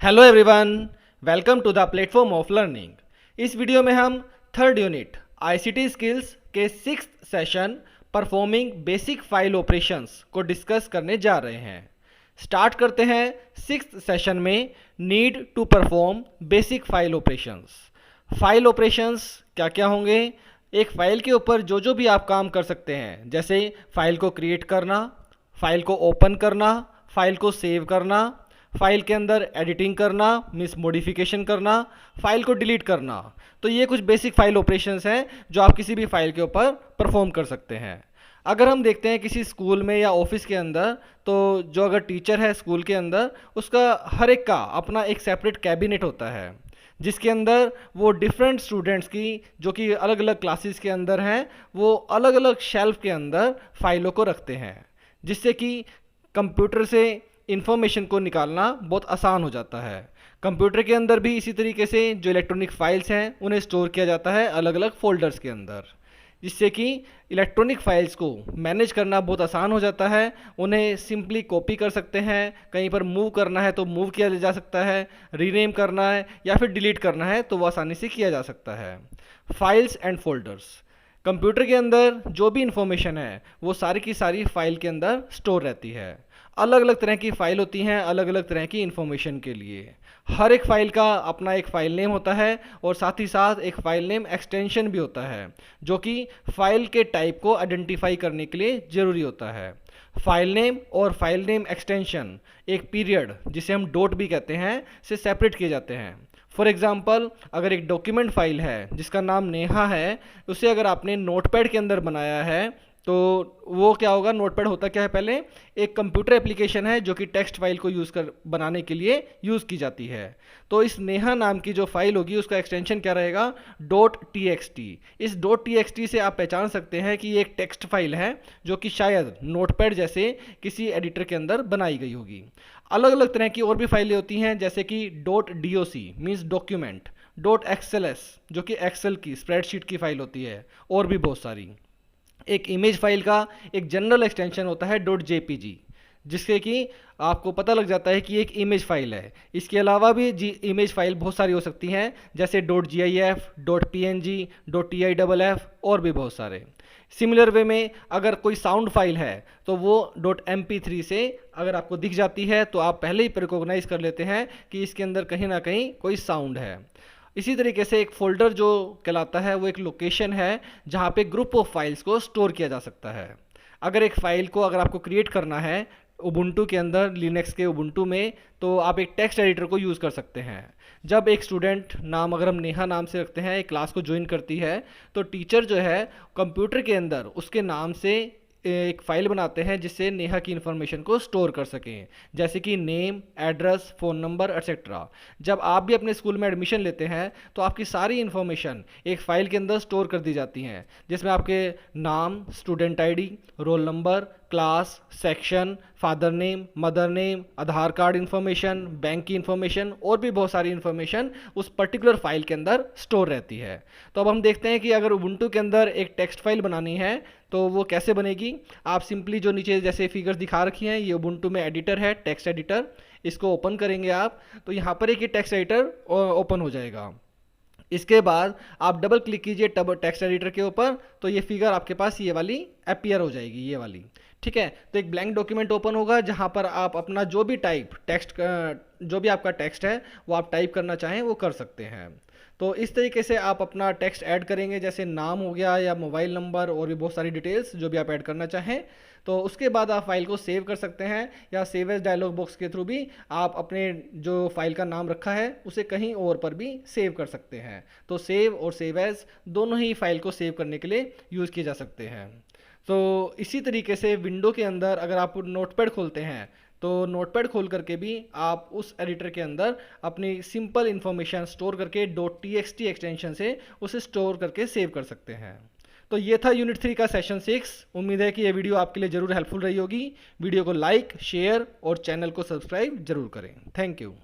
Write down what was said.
Hello everyone, welcome to the platform of learning. इस video में हम थर्ड यूनिट आईसीटी स्किल्स के sixth session performing basic file operations को discuss करने जा रहे हैं। स्टार्ट करते हैं सिक्स्थ सेशन में need to perform basic file operations. File operations क्या क्या होंगे? एक फाइल के ऊपर जो जो भी आप काम कर सकते हैं, जैसे फाइल को क्रिएट करना, फाइल को ओपन करना, फाइल को सेव करना, फाइल के अंदर एडिटिंग करना, मीन्स मॉडिफिकेशन करना, फाइल को डिलीट करना। तो ये कुछ बेसिक फाइल ऑपरेशंस हैं जो आप किसी भी फाइल के ऊपर परफॉर्म कर सकते हैं। अगर हम देखते हैं किसी स्कूल में या ऑफिस के अंदर, तो जो अगर टीचर है स्कूल के अंदर, उसका हर एक का अपना एक सेपरेट कैबिनेट होता है जिसके अंदर वो डिफरेंट स्टूडेंट्स की, जो कि अलग अलग क्लासेस के अंदर हैं, वो अलग अलग शेल्फ के अंदर फाइलों को रखते हैं, जिससे कि कंप्यूटर से इंफॉर्मेशन को निकालना बहुत आसान हो जाता है। कंप्यूटर के अंदर भी इसी तरीके से जो इलेक्ट्रॉनिक फाइल्स हैं उन्हें स्टोर किया जाता है अलग अलग फोल्डर्स के अंदर, जिससे कि इलेक्ट्रॉनिक फाइल्स को मैनेज करना बहुत आसान हो जाता है। उन्हें सिंपली कॉपी कर सकते हैं, कहीं पर मूव करना है तो मूव किया जा सकता है, रीनेम करना है या फिर डिलीट करना है तो वो आसानी से किया जा सकता है। फाइल्स एंड फोल्डर्स, कंप्यूटर के अंदर जो भी इंफॉर्मेशन है वो सारी की सारी फाइल के अंदर स्टोर रहती है। अलग अलग तरह की फ़ाइल होती हैं अलग अलग तरह की इंफॉर्मेशन के लिए। हर एक फ़ाइल का अपना एक फ़ाइल नेम होता है और साथ ही साथ एक फ़ाइल नेम एक्सटेंशन भी होता है, जो कि फ़ाइल के टाइप को आइडेंटिफाई करने के लिए ज़रूरी होता है। फाइल नेम और फाइल नेम एक्सटेंशन एक पीरियड, जिसे हम डॉट भी कहते हैं, से सेपरेट किए जाते हैं। फॉर एग्जाम्पल, अगर एक डॉक्यूमेंट फाइल है जिसका नाम नेहा है, उसे अगर आपने नोटपैड के अंदर बनाया है तो वो क्या होगा? नोटपैड होता क्या है? पहले एक कंप्यूटर एप्लीकेशन है जो कि टेक्स्ट फाइल को यूज़ कर बनाने के लिए यूज़ की जाती है। तो इस नेहा नाम की जो फाइल होगी उसका एक्सटेंशन क्या रहेगा? Dot T x T. इस डॉट टी एक्स टी से आप पहचान सकते हैं कि ये एक टेक्स्ट फाइल है जो कि शायद नोटपैड जैसे किसी एडिटर के अंदर बनाई गई होगी। अलग अलग तरह की और भी फाइलें होती हैं, जैसे कि dot D O C means document, dot XL S जो कि एक्सेल की स्प्रेडशीट की फाइल होती है, और भी बहुत सारी। एक इमेज फाइल का एक जनरल एक्सटेंशन होता है डॉट जेपीजी, जिससे कि आपको पता लग जाता है कि एक इमेज फाइल है। इसके अलावा भी इमेज फाइल बहुत सारी हो सकती हैं, जैसे dot G I F, dot P N G, dot T I double F, और भी बहुत सारे। सिमिलर वे में अगर कोई साउंड फाइल है तो वो डॉट एम पी थ्री से अगर आपको दिख जाती है तो आप पहले ही रिकॉग्नाइज कर लेते हैं कि इसके अंदर कहीं ना कहीं कोई साउंड है। इसी तरीके से एक फोल्डर जो कहलाता है वो एक लोकेशन है जहाँ पे ग्रुप ऑफ फाइल्स को स्टोर किया जा सकता है। अगर एक फ़ाइल को अगर आपको क्रिएट करना है उबुंटू के अंदर, लिनक्स के उबुंटू में, तो आप एक टेक्स्ट एडिटर को यूज़ कर सकते हैं। जब एक स्टूडेंट नाम अगर हम नेहा नाम से रखते हैं, एक क्लास को ज्वाइन करती है, तो टीचर जो है कंप्यूटर के अंदर उसके नाम से एक फ़ाइल बनाते हैं जिससे नेहा की इन्फॉर्मेशन को स्टोर कर सकें, जैसे कि name, address, phone number etcetera. जब आप भी अपने स्कूल में एडमिशन लेते हैं तो आपकी सारी इन्फॉर्मेशन एक फ़ाइल के अंदर स्टोर कर दी जाती हैं, जिसमें आपके नाम, student ID, roll number, class, section, father name, mother name, Aadhaar card information, bank की इन्फॉर्मेशन, और भी बहुत सारी इन्फॉर्मेशन उस पर्टिकुलर फाइल के अंदर स्टोर रहती है। तो अब हम देखते हैं कि अगर उबुंटू के अंदर एक टेक्स्ट फाइल बनानी है तो वो कैसे बनेगी। आप सिंपली जो नीचे जैसे फिगर्स दिखा रखी हैं, ये उबुंटू में एडिटर है, टेक्स्ट एडिटर। इसको ओपन करेंगे आप तो यहाँ पर एक ये टेक्स्ट एडिटर ओपन हो जाएगा। इसके बाद आप डबल क्लिक कीजिए टेक्स्ट एडिटर के ऊपर, तो ये फिगर आपके पास ये वाली अपीयर हो जाएगी, ये वाली। ठीक है, तो एक ब्लैंक डॉक्यूमेंट ओपन होगा जहां पर आप अपना जो भी टाइप टेक्स्ट, जो भी आपका टेक्स्ट है वो आप टाइप करना चाहें वो कर सकते हैं। तो इस तरीके से आप अपना टेक्स्ट ऐड करेंगे, जैसे नाम हो गया या मोबाइल नंबर, और भी बहुत सारी डिटेल्स जो भी आप ऐड करना चाहें। तो उसके बाद आप फाइल को सेव कर सकते हैं, या सेव एज डायलॉग बॉक्स के थ्रू भी आप अपने जो फाइल का नाम रखा है उसे कहीं और पर भी सेव कर सकते हैं। तो सेव और सेव एज दोनों ही फाइल को सेव करने के लिए यूज़ किए जा सकते हैं। तो इसी तरीके से विंडो के अंदर अगर आप नोटपैड खोलते हैं तो नोटपैड खोल करके भी आप उस एडिटर के अंदर अपनी सिंपल इंफॉर्मेशन स्टोर करके dot T x T extension से उसे स्टोर करके सेव कर सकते हैं। तो ये था यूनिट 3 का सेशन 6। उम्मीद है कि ये वीडियो आपके लिए ज़रूर हेल्पफुल रही होगी। वीडियो को लाइक, शेयर और चैनल को सब्सक्राइब जरूर करें। Thank you.